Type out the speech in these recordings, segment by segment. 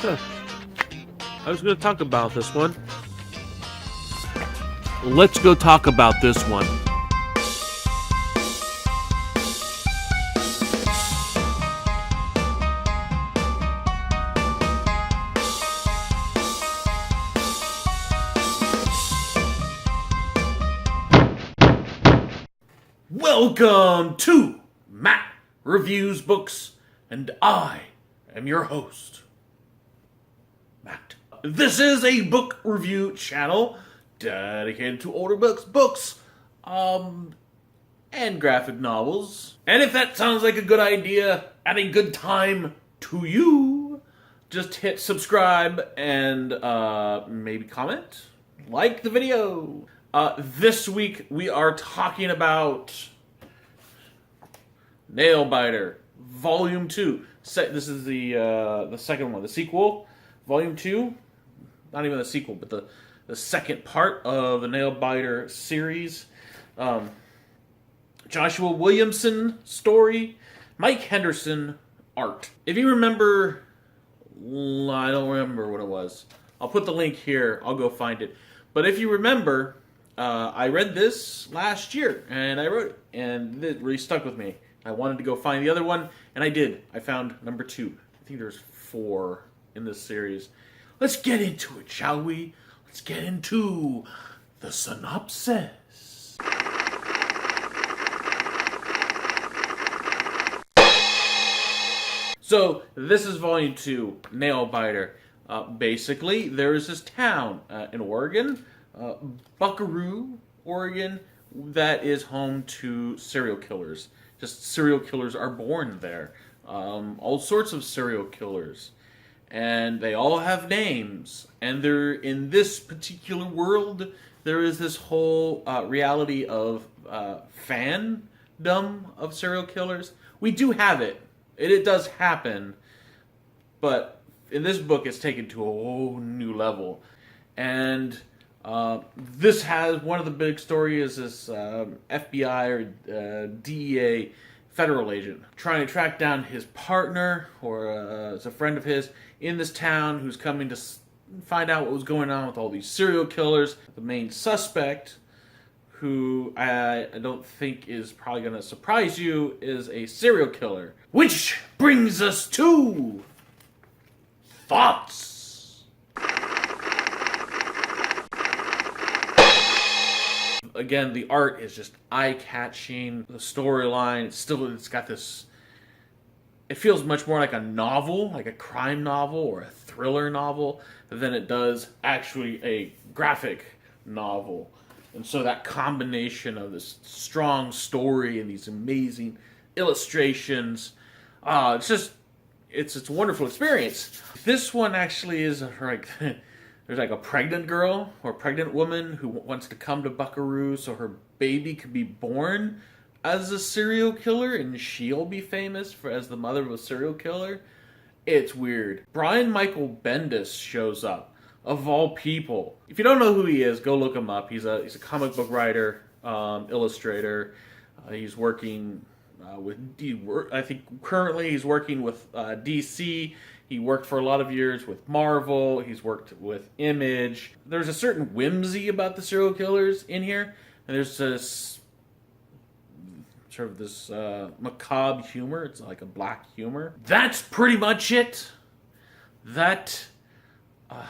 Huh. I was going to talk about this one. Let's go talk about this one. Welcome to Matt Reviews Books, and I am your host, Matt. This is a book review channel dedicated to older books, and graphic novels. And if that sounds like a good idea and a good time to you, just hit subscribe and maybe comment, like the video. This week we are talking about Nailbiter, Volume 2. This is the second one, the sequel, Volume 2. Not even the sequel, but the second part of the Nailbiter series. Joshua Williamson story, Mike Henderson art. If you remember, I don't remember what it was. I'll put the link here. I'll go find it. But if you remember, I read this last year, and I wrote it, and it really stuck with me. I wanted to go find the other one, and I did. I found number 2. I think there's 4 in this series. Let's get into it, shall we? Let's get into the synopsis. So, this is Volume 2, Nailbiter. Basically, there is this town in Oregon, Buckaroo, Oregon, that is home to serial killers. Just serial killers are born there. All sorts of serial killers. And they all have names. And they're in this particular world, there is this whole reality of fandom of serial killers. We do have it. It does happen. But in this book, it's taken to a whole new level. And this has one of the big stories is this FBI or DEA federal agent trying to track down his partner or is a friend of his in this town who's coming to find out what was going on with all these serial killers. The main suspect, who I don't think is probably going to surprise you, is a serial killer. Which brings us to thoughts. Again, the art is just eye-catching. The storyline, it's got this, it feels much more like a novel, like a crime novel or a thriller novel, than it does actually a graphic novel. And so that combination of this strong story and these amazing illustrations, it's a wonderful experience. This one actually is like, there's like a pregnant girl or pregnant woman who wants to come to Buckaroo so her baby could be born as a serial killer and she'll be famous as the mother of a serial killer. It's weird. Brian Michael Bendis shows up, of all people. If you don't know who he is, go look him up. He's a comic book writer, illustrator. He's working I think currently he's working with DC. He worked for a lot of years with Marvel. He's worked with Image. There's a certain whimsy about the serial killers in here. And there's this sort of this macabre humor. It's like a black humor. That's pretty much it. That, I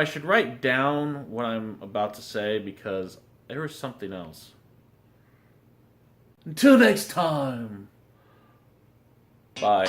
should write down what I'm about to say because there was something else. Until next time. Bye.